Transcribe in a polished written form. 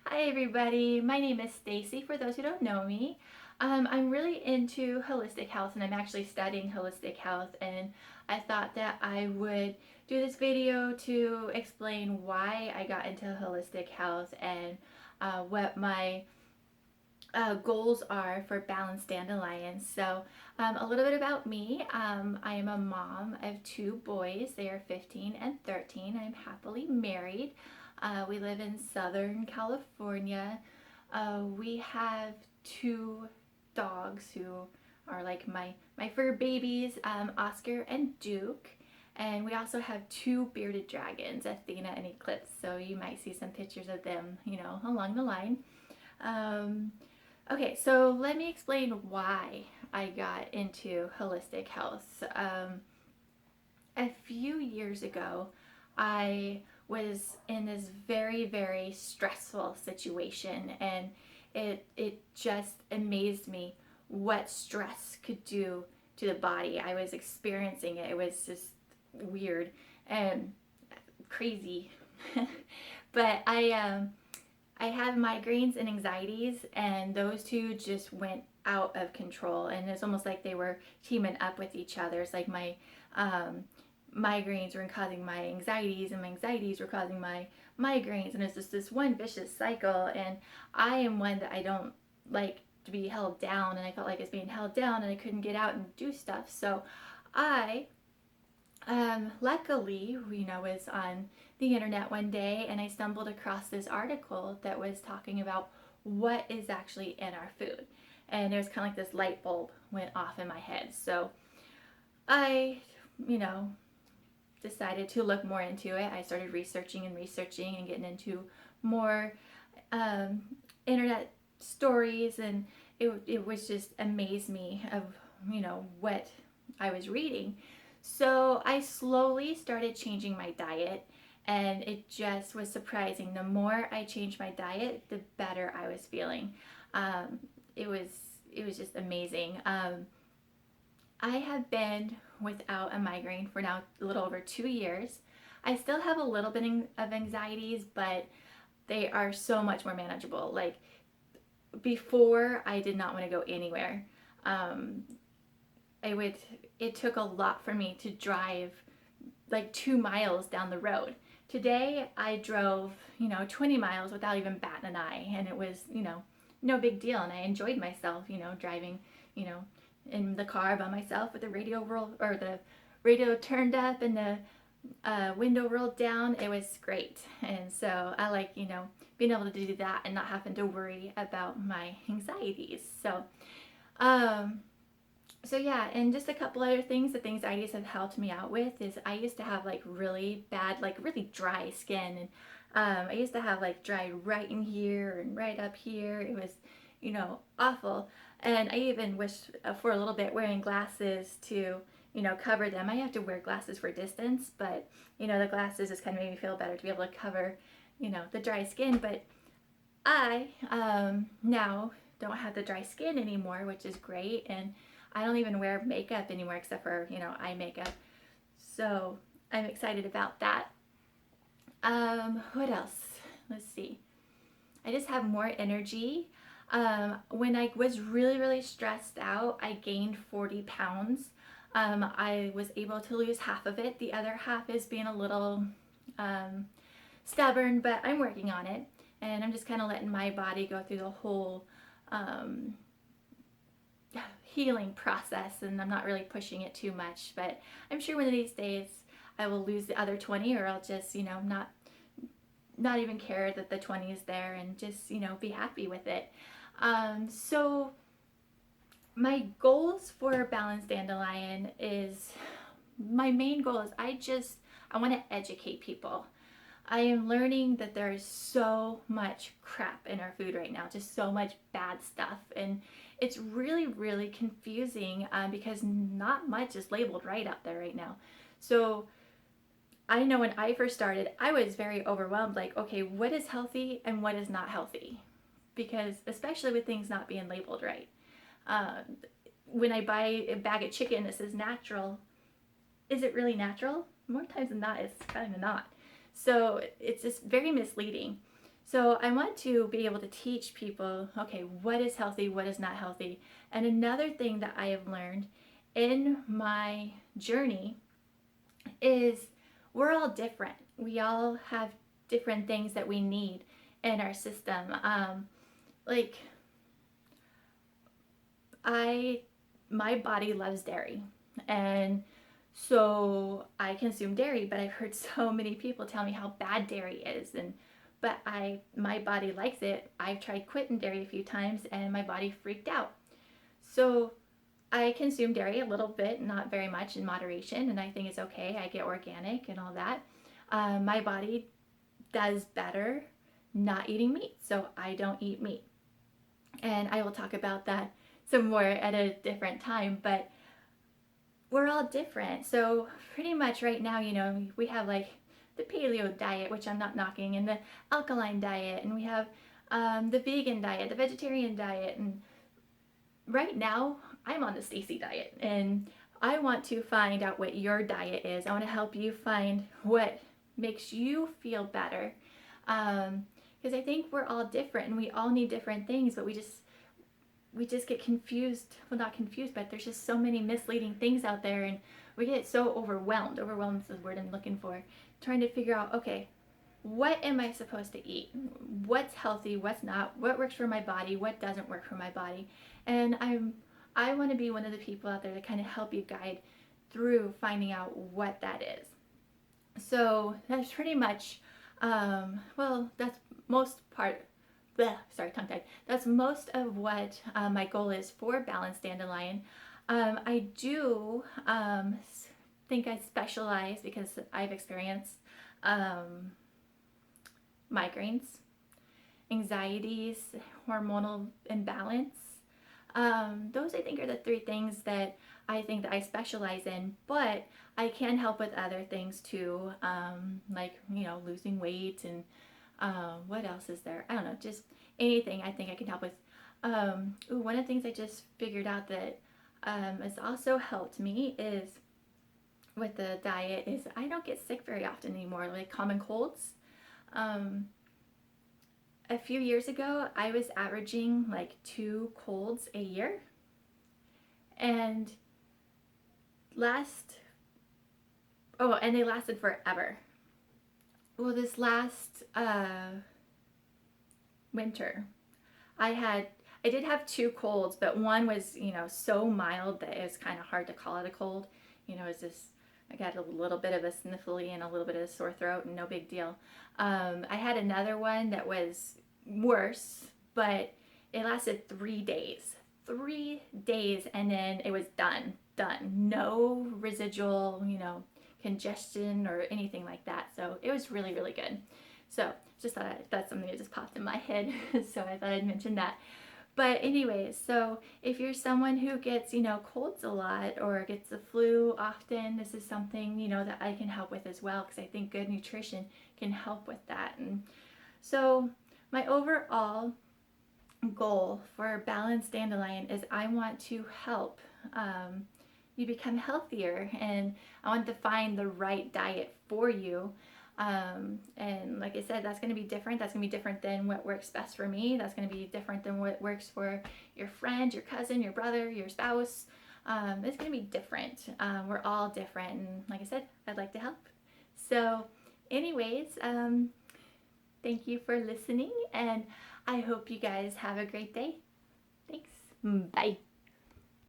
Hi everybody, my name is Stacy for those who don't know me. I'm really into holistic health and I'm actually studying holistic health, and I thought that I would do this video to explain why I got into holistic health and what my goals are for balanced dandelions. So a little bit about me. I am a mom of two boys. They are 15 and 13. I'm happily married. We live in Southern California. We have two dogs who are like my fur babies, Oscar and Duke. And we also have two bearded dragons, Athena and Eclipse. So you might see some pictures of them, along the line. Um, Okay, so let me explain why I got into holistic health. A few years ago, I was in this very, very stressful situation, and it just amazed me what stress could do to the body. I was experiencing it. It was just weird and crazy. But I have migraines and anxieties, and those two just went out of control. And it's almost like they were teaming up with each other. It's like my um, migraines were causing my anxieties, and my anxieties were causing my migraines. And it's just this one vicious cycle. And I am one that I don't like to be held down, and I felt like I was being held down, and I couldn't get out and do stuff. So I luckily, was on the internet one day and I stumbled across this article that was talking about what is actually in our food. And it was kind of like this light bulb went off in my head. So I, you know, decided to look more into it. I started researching and getting into more um, internet stories, and it was just amazed me of, what I was reading. So I slowly started changing my diet, and it just was surprising. The more I changed my diet, the better I was feeling. Um, it was it was just amazing. I have been without a migraine for now a little over 2 years. I still have a little bit of anxieties, but they are so much more manageable. Like before, I did not want to go anywhere. Um, I would. It took a lot for me to drive like 2 miles down the road. Today I drove, 20 miles without even batting an eye, and it was, no big deal. And I enjoyed myself, driving, you know, in the car by myself with the radio roll or the radio turned up and the window rolled down. It was great, and so I like, being able to do that and not having to worry about my anxieties. Um, so yeah, and just a couple other things that the anxieties have helped me out with is I used to have like really bad, like really dry skin, and I used to have like dry right in here and right up here. It was, awful. And I even wished for a little bit wearing glasses to, cover them. I have to wear glasses for distance, but the glasses just kind of made me feel better to be able to cover, the dry skin. But I now don't have the dry skin anymore, which is great, and I don't even wear makeup anymore except for, eye makeup. So I'm excited about that. What else? Let's see. I just have more energy. When I was really, really stressed out, I gained 40 pounds. I was able to lose half of it. The other half is being a little stubborn, but I'm working on it. And I'm just kind of letting my body go through the whole um, healing process, and I'm not really pushing it too much. But I'm sure one of these days I will lose the other 20, or I'll just, not even care that the 20 is there and just, be happy with it. So my goals for Balanced Dandelion is my main goal is I want to educate people. I am learning that there is so much crap in our food right now, just so much bad stuff, and it's really, really confusing because not much is labeled right out there right now. So I know when I first started, I was very overwhelmed. Like, okay, what is healthy and what is not healthy? Because especially with things not being labeled right. Uh, when I buy a bag of chicken that says natural, is it really natural? More times than not, it's kind of not. So it's just very misleading. So I want to be able to teach people, okay, what is healthy, what is not healthy. And another thing that I have learned in my journey is we're all different. We all have different things that we need in our system. Like my body loves dairy, and so I consume dairy, but I've heard so many people tell me how bad dairy is, and but my body likes it. I've tried quitting dairy a few times and my body freaked out. So I consume dairy a little bit, not very much, in moderation, and I think it's okay. I get organic and all that. My body does better not eating meat, so I don't eat meat. And I will talk about that some more at a different time, but we're all different. So pretty much right now, we have like the paleo diet, which I'm not knocking, and the alkaline diet, and we have the vegan diet, the vegetarian diet, and right now I'm on the Stacy diet, and I want to find out what your diet is. I want to help you find what makes you feel better, because I think we're all different and we all need different things, but we just get confused. Well, not confused, but there's just so many misleading things out there, and we get so overwhelmed. Overwhelmed is the word I'm looking for. Trying to figure out, okay, what am I supposed to eat? What's healthy? What's not? What works for my body? What doesn't work for my body? And I want to be one of the people out there to kind of help you guide through finding out what that is. So that's pretty much, that's most part. Bleh, sorry, tongue tied. That's most of what my goal is for Balanced Dandelion. I do think I specialize because I've experienced migraines, anxieties, hormonal imbalance. Those I think are the three things that I think that I specialize in, but I can help with other things too, like, losing weight and what else is there? I don't know, just anything I think I can help with. One of the things I just figured out that has also helped me is with the diet is I don't get sick very often anymore, like common colds. A few years ago, I was averaging like 2 colds a year, and they lasted forever. Well, this last winter, I did have 2 colds, but one was, so mild that it was kind of hard to call it a cold. It's just, I got a little bit of a sniffly and a little bit of a sore throat, and no big deal. I had another one that was worse, but it lasted 3 days. 3 days, and then it was done. No residual, congestion or anything like that. So it was really, really good. So just thought that's something that just popped in my head. So I thought I'd mention that. But anyways, so if you're someone who gets, colds a lot or gets the flu often, this is something, that I can help with as well, because I think good nutrition can help with that. And so my overall goal for Balanced Dandelion is I want to help you become healthier, and I want to find the right diet for you. And like I said, that's going to be different. That's going to be different than what works best for me. That's going to be different than what works for your friend, your cousin, your brother, your spouse. It's going to be different. We're all different. And like I said, I'd like to help. So anyways, thank you for listening, and I hope you guys have a great day. Thanks. Bye.